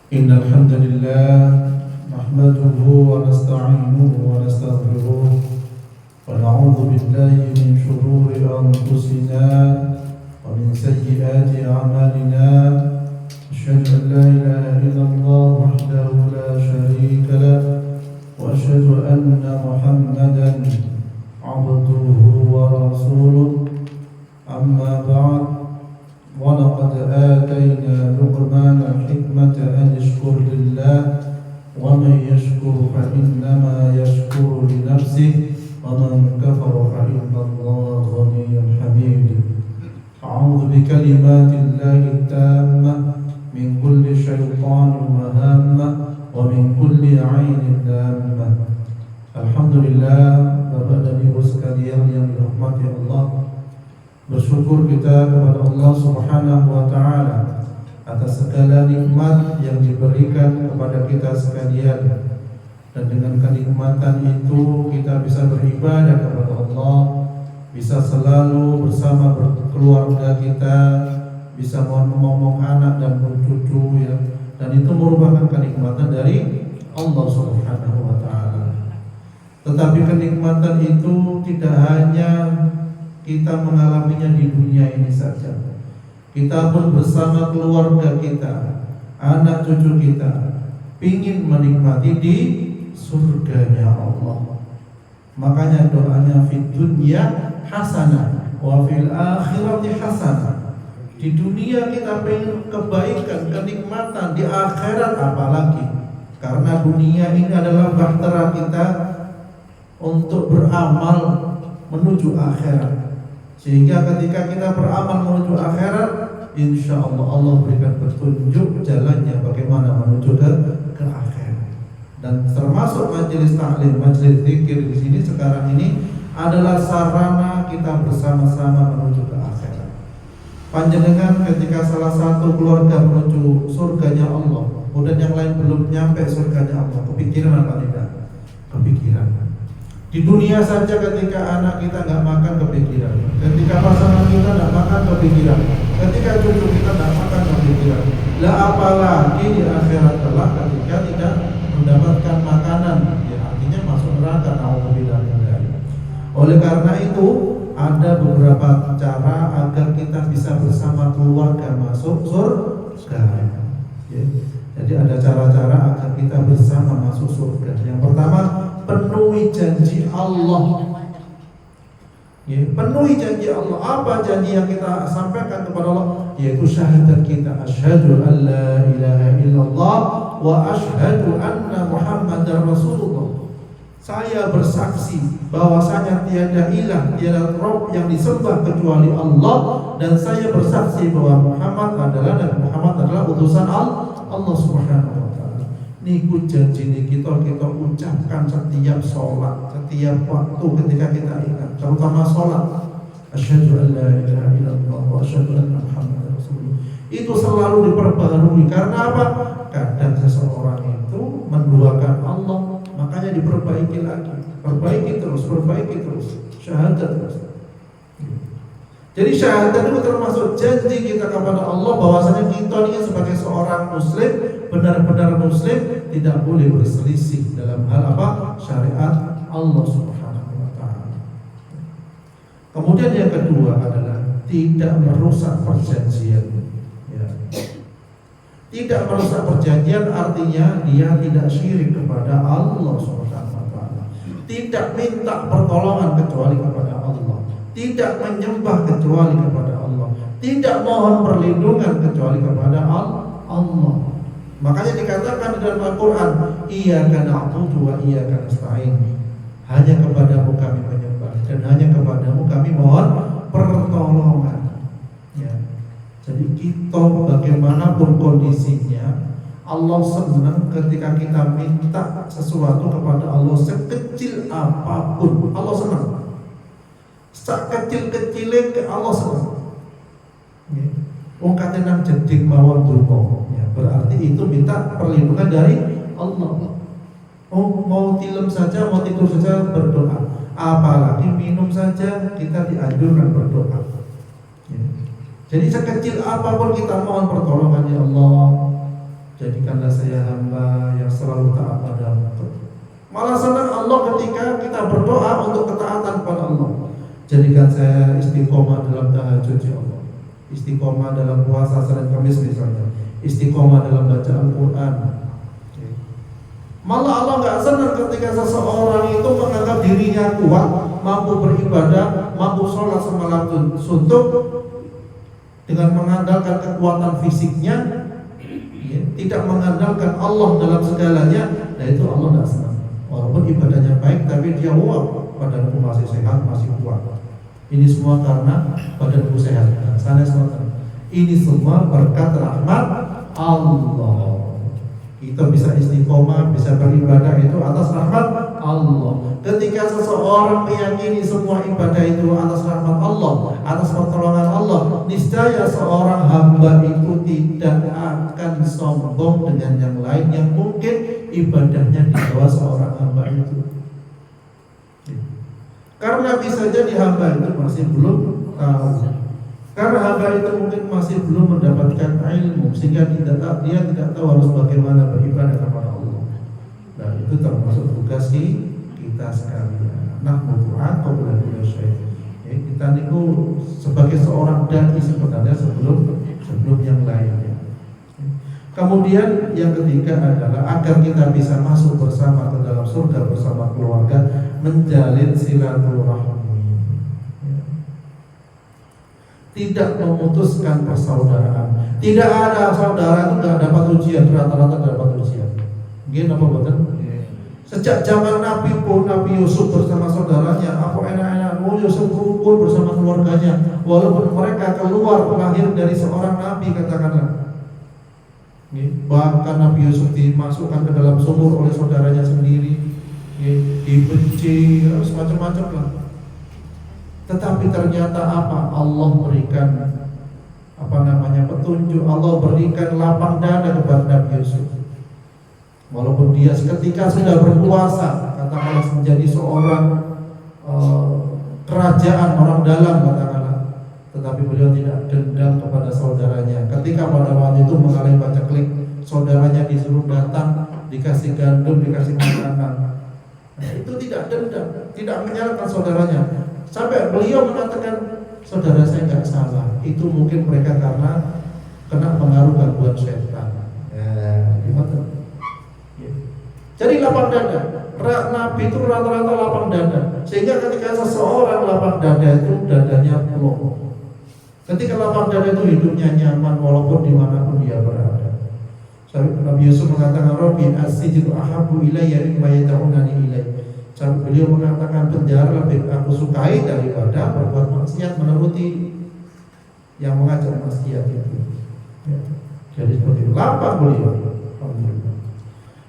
إن الحمد لله نحمده ونستعينه ونستغفره ونعوذ بالله من شرور أنفسنا ومن سيئات أعمالنا. أشهد أن لا إله إلا الله وحده لا شريك له وأشهد أن محمدا عبده ورسوله. أما بعد، ولقد آتينا لقمان الحكمة أن اشكر لله ومن يشكر فإنما يشكر لنفسه ومن كفر فإن الله غني حميد. أعوذ بكلمات الله التامة من كل شيطان وهامة ومن كل عين لامة. Alhamdulillah, Bapak dan Ibu sekalian yang dirahmati Allah, bersyukur kita kepada Allah Subhanahu wa taala atas segala nikmat yang diberikan kepada kita sekalian. Dan dengan kenikmatan itu kita bisa beribadah kepada Allah, bisa selalu bersama keluarga kita, bisa ngomong anak dan cucu ya. Dan itu merupakan kenikmatan dari Allah Subhanahu wa taala. Tetapi kenikmatan itu tidak hanya kita mengalaminya di dunia ini saja. Kita pun bersama keluarga kita, anak cucu kita, ingin menikmati di surganya Allah. Makanya doanya fid dunya hasanah wa fil akhirati hasanah. Di dunia kita pengen kebaikan, kenikmatan, di akhirat apalagi. Karena dunia ini adalah bahtera kita untuk beramal menuju akhirat. Sehingga ketika kita beramal menuju akhirat, insya Allah Allah berikan petunjuk jalannya bagaimana menuju ke akhirat. Dan termasuk majelis taklim, majelis zikir di sini sekarang ini adalah sarana kita bersama-sama menuju ke akhirat. Panjenengan ketika salah satu keluarga menuju surganya Allah, kemudian yang lain belum nyampe surganya Allah, kepikiran apa tidak? Kepikiran. Di dunia saja ketika anak kita nggak makan kepikiran, ketika pasangan kita nggak makan kepikiran, ketika cucu kita nggak makan kepikiran. Lah apalagi di akhirat kelak ketika tidak mendapatkan makanan, ya artinya masuk neraka. Nauzubillah. Oleh karena itu ada beberapa cara agar kita bisa bersama keluarga masuk surga. Ya. Jadi ada cara-cara agar kita bersama masuk surga. Yang pertama, penuhi janji Allah. Ya, penuhi janji Allah. Apa janji yang kita sampaikan kepada Allah? Yaitu syahadat kita, asyhadu an la ilaha illallah wa asyhadu anna Muhammadar Rasulullah. Saya bersaksi bahwasanya tiada ilah, tiada Rabb yang disembah kecuali Allah, dan saya bersaksi bahwa Muhammad adalah utusan Allah Subhanahu wa taala. Niku janji niki kita ucapkan setiap sholat, setiap waktu ketika kita ingat, terutama sholat. Asyhadu an la ilaha illallah wa asyhadu anna Muhammadar Rasulullah. Itu selalu diperbaharui. Karena apa? Kadang seseorang itu menduakan Allah, makanya diperbaiki lagi, perbaiki terus, syahadat terus. Jadi syahadat itu termasuk janji kita kepada Allah bahwasanya kita ini sebagai seorang muslim, benar-benar muslim, tidak boleh berselisih dalam hal apa? Syariat Allah Subhanahu wa taala. Kemudian yang kedua adalah tidak merusak perjanjian. Ya. Tidak merusak perjanjian artinya dia tidak syirik kepada Allah Subhanahu wa taala. Tidak minta pertolongan kecuali kepada Allah. Tidak menyembah kecuali kepada Allah. Tidak mohon perlindungan kecuali kepada Allah. Makanya dikatakan di dalam Al-Quran, iyyaka na'budu wa iyyaka nasta'in. Hanya kepadamu kami menyembah dan hanya kepadamu kami mohon pertolongan. Ya. Jadi kita bagaimanapun kondisinya, Allah senang ketika kita minta sesuatu kepada Allah sekecil apapun. Allah senang. Sekecil-kecilnya ke Allah senang. Wong kate nang jeding mawon donga. Ya, berarti itu minta perlindungan dari Allah. Oh, mau tilam saja, mau tidur saja berdoa. Apalagi minum saja kita dianjurkan berdoa. Jadi sekecil apapun kita mohon pertolongan, ya Allah, jadikanlah saya taat padamu. Malah senang Allah ketika kita berdoa untuk ketaatan kepada Allah. Jadikan saya istiqomah dalam tahajud ya Allah, istiqomah dalam puasa Senin Kamis misalnya, istiqomah dalam baca Al-Quran. Malah Allah nggak senang ketika seseorang itu menganggap dirinya kuat, mampu beribadah, mampu sholat semalam suntuk dengan mengandalkan kekuatan fisiknya, ya, tidak mengandalkan Allah dalam segalanya. Nah itu Allah nggak senang. Walaupun ibadahnya baik, tapi dia wah, badanku masih sehat, masih kuat. Ini semua karena badanku sehat. Nah, sana semua. Ini semua berkat rahmat Allah. Kita bisa istiqomah, bisa beribadah itu atas rahmat Allah. Ketika seseorang meyakini semua ibadah itu atas rahmat Allah, atas pertolongan Allah, niscaya seorang hamba itu tidak akan sombong dengan yang lain yang mungkin ibadahnya di bawah seorang hamba itu. Karena bisa jadi hamba itu masih belum tahu. Karena hamba itu mungkin masih belum mendapatkan ilmu, sehingga dia tidak tahu harus bagaimana beribadah kepada Allah. Nah itu termasuk tugas kita sekalian. Nah berdoa qabla kulli syai'. Kita niku sebagai seorang dai sebenarnya sebelum yang lainnya. Kemudian yang ketiga adalah agar kita bisa masuk bersama ke dalam surga bersama keluarga, menjalin silaturahmi, tidak memutuskan persaudaraan. Tidak ada saudara itu nggak dapat ujian, rata-rata dapat ujian. Gini apa betul? Sejak zaman Nabi pun, Nabi Yusuf bersama saudaranya, apa enak-enak, Yusuf kumpul bersama keluarganya, walaupun mereka keluar lahir dari seorang Nabi katakanlah. Bahkan Nabi Yusuf dimasukkan ke dalam sumur oleh saudaranya sendiri, dibenci, semacam-macam lah. Tetapi ternyata apa? Allah berikan petunjuk, Allah berikan lapang dada kepada Nabi Yusuf. Walaupun dia ketika sudah berkuasa, katakanlah menjadi seorang kerajaan orang dalam katakanlah, tetapi beliau tidak dendam kepada saudaranya. Ketika pada waktu itu mengalami paceklik, saudaranya disuruh datang, dikasih gandum, dikasih makanan. Nah, itu tidak dendam, tidak menyalahkan saudaranya. Sampai beliau mengatakan, saudara saya nggak salah. Itu mungkin mereka karena kena pengaruh gangguan setan. Gimana? Jadi lapang dada. Nabi itu rata-rata lapang dada. Sehingga ketika seseorang lapang dada itu dadanya penuh. Ketika lapang dada itu hidupnya nyaman walaupun dimanapun dia berada. Nabi Yusuf mengatakan, Rabbi as-sijnu ahabbu ilayya mimma yad'unani ilayhi. Sampai beliau mengatakan penjara lebih aku sukai daripada berbuat maksiat, menuruti yang mengajak maksiat itu. Ya. Jadi seperti itu. Lapang beliau.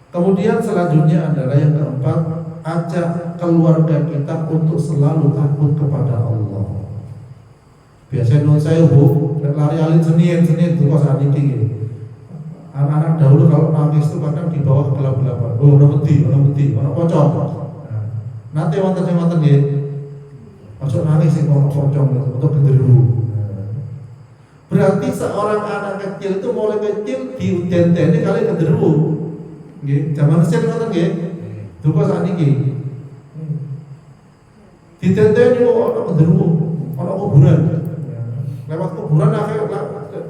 Kemudian selanjutnya adalah yang keempat, ajak keluarga kita untuk selalu takut kepada Allah. Biasanya saya lari alin Senin itu kosan tinggi. Anak-anak dahulu kalau nangis itu kadang di bawah gelap-gelapan. Oh, ono pocong. Nanti wonten nggih. Ojo nangis sing ono pocong untuk genderuwo. Berarti seorang anak kecil itu mulai kecil diudenteni kali genderuwo. Nggih, zaman Senin wonten nggih. Duka sakniki. Ditenteni kok ono genderuwo, ono kuburan. Lewat kuburan akhir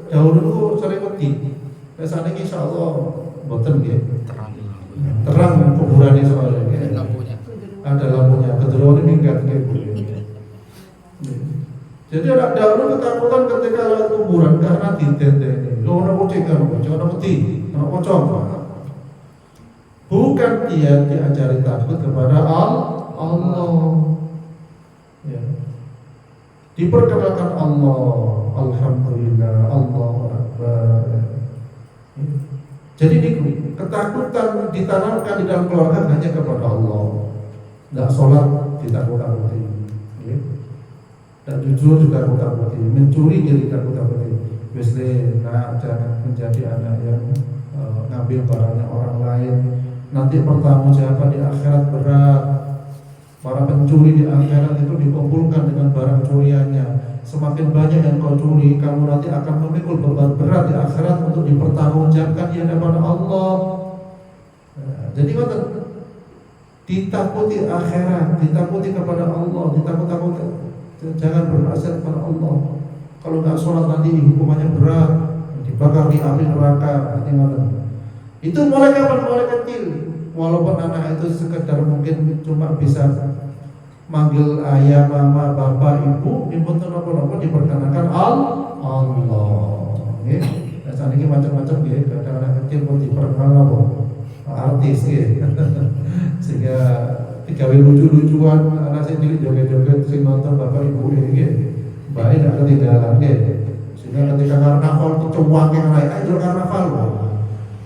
dahulu itu sering wedi. Saat ini insyaallah mboten nggih. Terang kuburan itu soalnya. Ada lampunya. Kejeroan ini enggak nggih. Jadi anak dahulu ketakutan ketika lewat kuburan karena ditenteni. Lho ono kucing ono wedi, ono pocong. Bukan dia diajari takut kepada Allah. Ya. Diperkenalkan Allah, alhamdulillah, Allahu akbar. Jadi ketakutan ditanamkan di dalam keluarga hanya kepada Allah. Tidak sholat ditakut-takuti, dan jujur juga takut-takuti, mencuri juga takut-takuti. Biasanya jangan menjadi anak yang ngambil barangnya orang lain. Nanti pertanggungjawaban di akhirat berat. Para pencuri di akhirat itu dikumpulkan dengan barang curiannya. Semakin banyak yang kau curi, kamu nanti akan memikul beban berat di akhirat untuk dipertanggungjawabkan di hadapan Allah. Jadi ngoten, ditakuti akhirat, ditakuti kepada Allah, ditakut-takuti. Jangan bermaksiat kepada Allah. Kalau nggak sholat nanti hukumannya berat, dibakar di api neraka. Itu mulai kapan? Mulai kecil. Walaupun anak itu sekedar mungkin cuma bisa manggil ayah, mama, bapak, ibu, ibu nopo-nopo diperkenalkan Allah. Ya, saat ini macam-macam ya. Kadang anak kecil pun diperkenalkan artis ya. Sehingga digawe lucu-lucuan anak sendiri joget-joget sing nonton bapak ibu ya. Baik tidak ketinggalan ya. Sehingga ketika karnaval itu cuwake naik aja karnaval.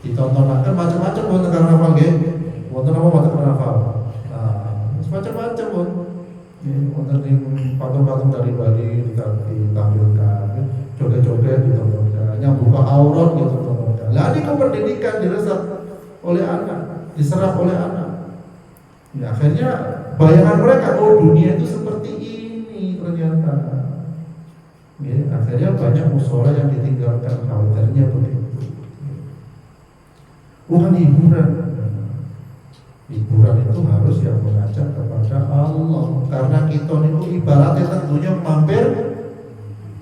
Ditontonakan macam-macam buat karnaval ya. Wonten apa wonten karnaval? Macam-macam pun. Wonten ing patung-patung dari Bali ditampilkan, joget-joget ditontonkan, yang buka aurat ditontonkan. Lah ini pendidikan diresap oleh anak, diserap oleh anak. Ya, akhirnya bayangan mereka, oh dunia itu seperti ini ternyata. Ya, akhirnya banyak mushola yang ditinggalkan, khawatirnya begitu. Bukan hiburan. Hiburan itu harus yang mengajak kepada Allah. Karena kita itu ibaratnya tentunya mampir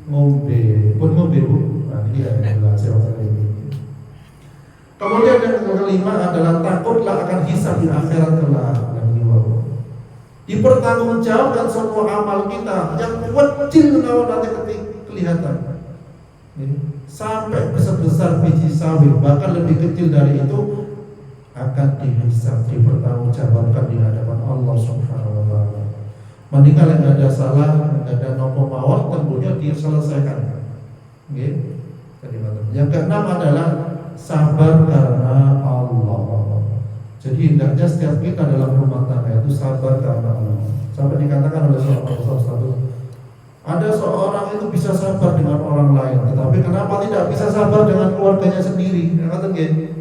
ngombe, pun ngombe bu. Nah, ini ada jelas ini. Kemudian yang kelima adalah takutlah akan hisab di akhirat kelak. Dipertanggungjawabkan semua amal kita yang kecil kalau nanti kelihatan. Sampai sebesar biji sawi, bahkan lebih kecil dari itu akan dihisab, dipertanggungjawabkan di hadapan Allah Subhanahu wa taala. Mendingan yang ada salah, yang ada nopo mawar, tentunya diselesaikan. Nggih. Yang keenam adalah sabar karena Allah. Jadi hendaknya setiap kita dalam rumah tangga itu sabar karena Allah. Sampai dikatakan oleh seorang ustaz, ada seorang itu bisa sabar dengan orang lain, tetapi kenapa tidak bisa sabar dengan keluarganya sendiri? Kata nggih.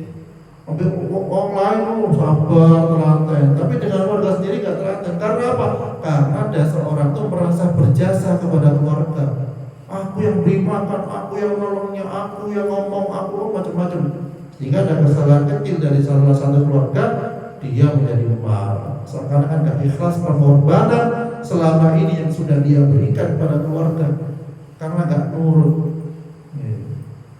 Orang lain sabar telaten, tapi dengan keluarga sendiri gak telaten. Karena apa? Karena ada seorang tuh merasa berjasa kepada keluarga. Aku yang beri makan, aku yang nolongnya, aku yang ngomong, aku macam-macam. Sehingga ada kesalahan kecil dari salah satu keluarga, dia menjadi marah. Seakan-akan gak ikhlas pengorbanan selama ini yang sudah dia berikan pada keluarga, karena gak nurut.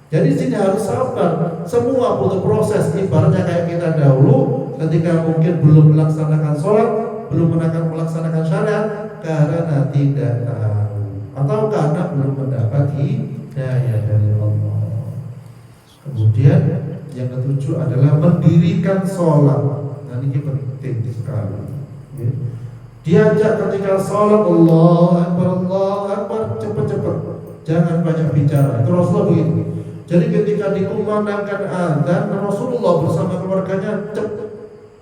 Jadi sini harus sabar. Semua butuh proses. Ibaratnya kayak kita dahulu ketika mungkin belum melaksanakan sholat, belum melaksanakan syariat karena tidak tahu atau karena belum mendapat hidayah dari Allah. Kemudian yang ketujuh adalah mendirikan sholat. Nah ini penting sekali. Diajak ketika sholat Allah Akbar, cepat-cepat, jangan banyak bicara. Itu Rasulullah begitu. Jadi ketika dikumandangkan azan, Rasulullah bersama keluarganya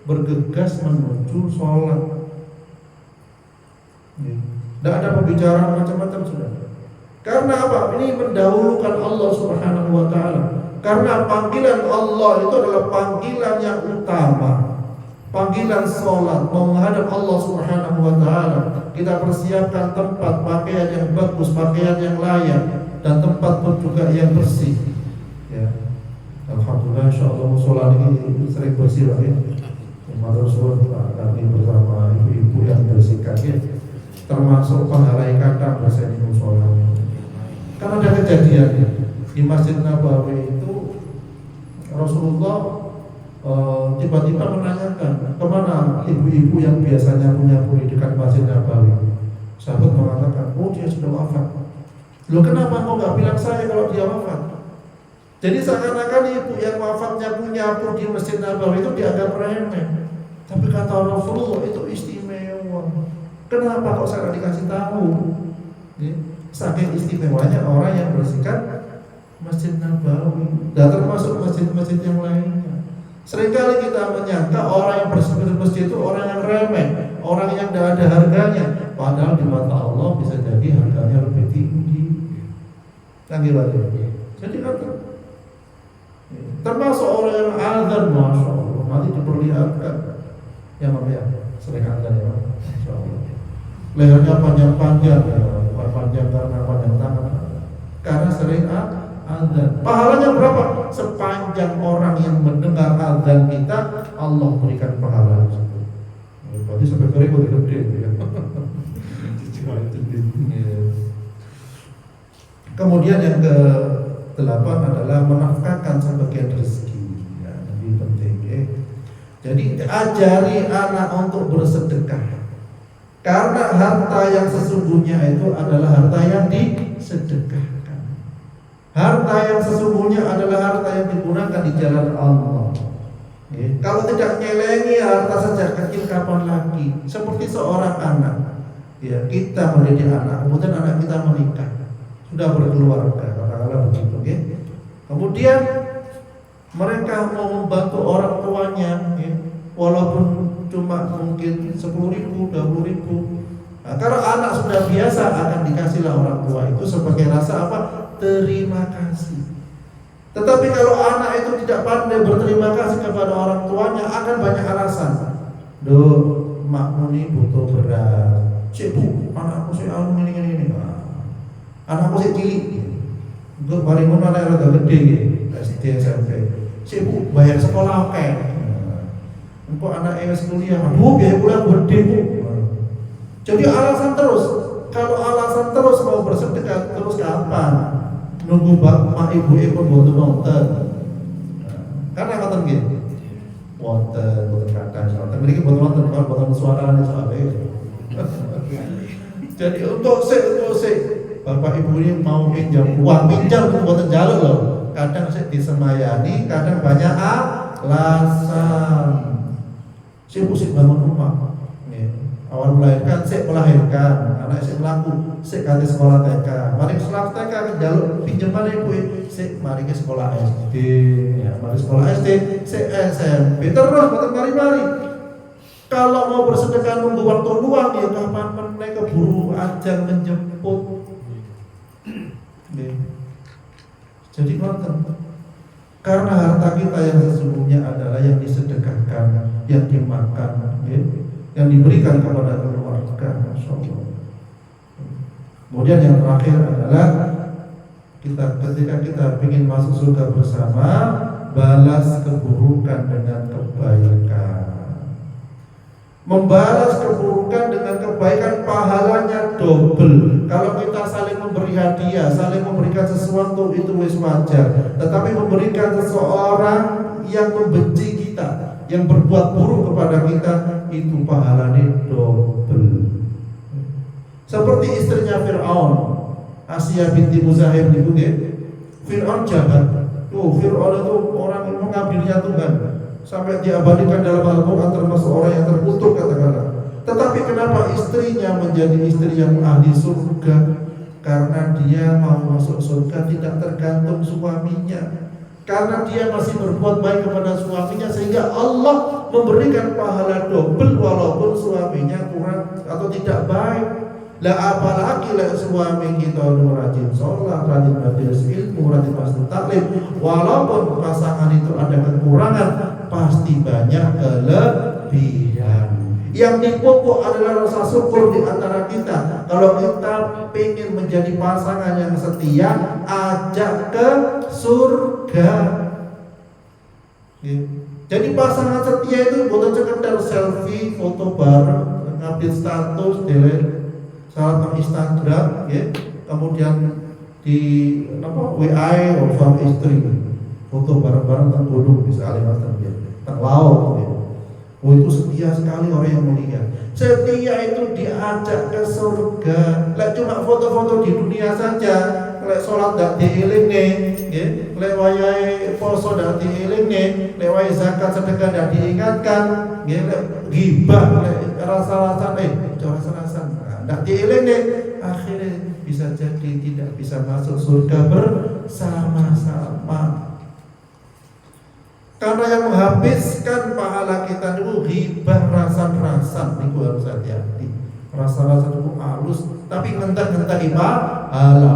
bergegas menuju sholat. Tidak ada pembicaraan macam-macam sudah. Karena apa? Ini mendahulukan Allah Subhanahu wa taala. Karena panggilan Allah itu adalah panggilan yang utama. Panggilan sholat, menghadap Allah Subhanahu wa taala. Kita persiapkan tempat, pakaian yang bagus, pakaian yang layak, dan tempat pun juga yang bersih. Ya. Alhamdulillah, insyaallah sholat ini sering bersih ya. Madrasah kami bersama ibu-ibu yang bersihkan ya. Termasuk pahala kata bersihin musola. Karena ada kejadian di Masjid Nabawi itu Rasulullah tiba-tiba menanyakan kemana ibu-ibu yang biasanya punya puri dekat Masjid Nabawi. Sahabat mengatakan, oh dia sudah wafat. Loh kenapa kau nggak bilang saya kalau dia wafat? Jadi seakan-akan ibu yang wafatnya punya pun di Masjid Nabawi itu dianggap remeh. Tapi kata Rasulullah itu istimewa. Kenapa kok saya dikasih tahu? Saking istimewanya orang yang bersihkan Masjid Nabawi. Dan termasuk masjid-masjid yang lainnya. Seringkali kita menyangka orang yang bersih masjid itu orang yang remeh, orang yang tidak ada harganya. Padahal di mata Allah bisa jadi harganya lebih tinggi. Jadi kata termasuk orang yang azan, masya Allah, nanti diperlihatkan yang namanya sering azan ya, masya Allah. Lehernya panjang-panjang, ya, panjang karena panjang tangan, karena sering azan. Pahalanya berapa? Sepanjang orang yang mendengar azan kita, Allah berikan pahala tersebut. Berarti sampai ke ribu gede ya. Kemudian yang ke-8 adalah menafkahkan sebagian rezeki. Ya, lebih penting ya. Jadi ajari anak untuk bersedekah. Karena harta yang sesungguhnya itu adalah harta yang disedekahkan. Harta yang sesungguhnya adalah harta yang digunakan di jalan Allah. Ya. Kalau tidak nyelengi harta sejak kecil, kapan lagi? Seperti seorang anak. Ya, kita mendidik anak, kemudian anak kita menikah, sudah berkeluarga, katakanlah begitu. Ya. Kemudian mereka mau membantu orang tuanya, ya, walaupun cuma mungkin 10.000, 20.000. Nah, kalau anak sudah biasa akan dikasihlah orang tua itu sebagai rasa apa? Terima kasih. Tetapi kalau anak itu tidak pandai berterima kasih kepada orang tuanya, akan banyak alasan. Duh, makmu ini butuh beras. Cik bu, anakku sih ini. Anakku sih cilik. Gue paling mana anak agak gede gitu, SD SMP. Cik bu, bayar sekolah oke. Engkau anak MS kuliah, bu biaya kuliah gede bu. Jadi alasan terus. Kalau alasan terus mau bersedekah terus kapan? Nunggu bapak ibu pun butuh wonten. Karena ngoten nggih. Wonten kata soalnya mriki boten wonten boten suarane soalnya. Jadi untuk bapak ibu ini mau pinjam uang, pinjam buatan jalur loh. Kadang saya disemayani, kadang banyak alasan. Saya musik bangun rumah. Awal melahirkan, saya melahirkan. Anak saya melaku, saya ganti sekolah TK. Mari sekolah TK jalur pinjaman ibu, saya mari ke sekolah SD. Ya, mari sekolah SD, saya SMP. Terus mari. Kalau mau bersedekah nunggu waktu luang ya kapan mereka keburu ajal menjemput. Jadi nonton. Karena harta kita yang sesungguhnya adalah yang disedekahkan, yang dimakan, yang diberikan kepada keluarga, Masya Allah. Kemudian yang terakhir adalah ketika kita ingin masuk surga bersama, balas keburukan dengan kebaikan. Membalas keburukan dengan kebaikan pahalanya double. Kalau kita saling memberi hadiah, saling memberikan sesuatu itu wis wajar. Tetapi memberikan seseorang yang membenci kita, yang berbuat buruk kepada kita, itu pahalanya double. Seperti istrinya Fir'aun, Asiyah binti Muzahim itu ya. Fir'aun jahat. Fir'aun itu orang yang mengambilnya Tuhan. Sampai diabadikan dalam Al-Quran termasuk orang yang terkutuk katakanlah. Tetapi kenapa istrinya menjadi istri yang ahli surga? Karena dia mau masuk surga tidak tergantung suaminya. Karena dia masih berbuat baik kepada suaminya, sehingga Allah memberikan pahala double walaupun suaminya kurang atau tidak baik. Lah apalagi lah suami kita rajin sholat, rajin majelis ilmu, rajin masuk taklim, walaupun pasangan itu ada kekurangan, pasti banyak kelebihan. Yang dipupuk adalah rasa syukur di antara kita. Kalau kita ingin menjadi pasangan yang setia, ajak ke surga. Jadi pasangan setia itu bukan sekedar selfie, foto bareng, update status, delete saat Instagram, ya. Kemudian di WA suami istri, foto bareng-bareng teng gunung misalnya teng laut. Ya. Oh itu setia sekali orang yang mulia. Setia itu diajak ke surga. Lek cuma foto-foto di dunia saja, lek sholat dak dielingne, nggih, lek wayahe poso dak dielingne, lek wayahe zakat sedekah dak diingatkan, nggih, lek ghibah, lek rasa-rasa dak dielingne, akhirnya bisa jadi tidak bisa masuk surga bersama-sama. Karena yang menghabiskan pahala kita itu ghibah, rasan-rasan, itu harus hati-hati. Rasan-rasan itu halus, tapi ngentah-ngentah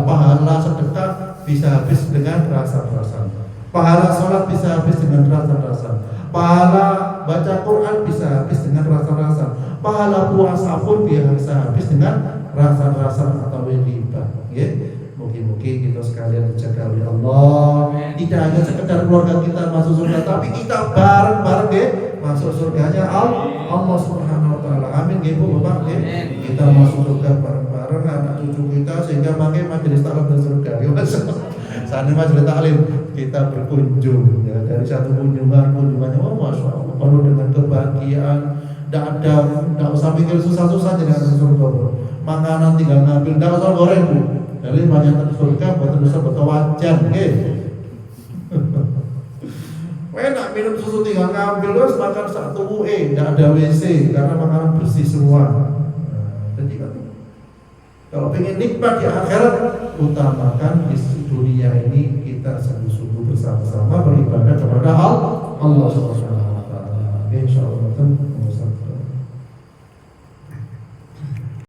pahala sedekah bisa habis dengan rasan-rasan. Pahala sholat bisa habis dengan rasan-rasan. Pahala baca Quran bisa habis dengan rasan-rasan. Pahala puasa pun bisa habis dengan rasan-rasan atau ghibah. Ya, mungkin. mugi kita sekalian dijaga oleh Allah. Tidak hanya sekedar keluarga kita masuk surga, tapi kita bareng-bareng deh masuk surganya Allah Subhanahu wa taala. Amin nggih Bu Bapak nggih. Kita masuk surga bareng-bareng anak cucu kita sehingga makai majelis taklim di surga. Saat ini majelis taklim kita berkunjung ya, dari satu kunjungannya masya Allah penuh dengan kebahagiaan. Tidak usah pikir susah-susah jadi anak surga. Makanan tinggal ngambil, tidak usah goreng Bu. Jadi banyak anak surga buat dosa betul wajan, enak minum susu tinggal ngambil, terus makan satu tidak ada WC karena makanan bersih semua. Jadi kan, kalau pengen nikmat di akhirat, utamakan di dunia ini kita sungguh-sungguh bersama-sama beribadah kepada Allah Subhanahu wa taala. Insyaallah.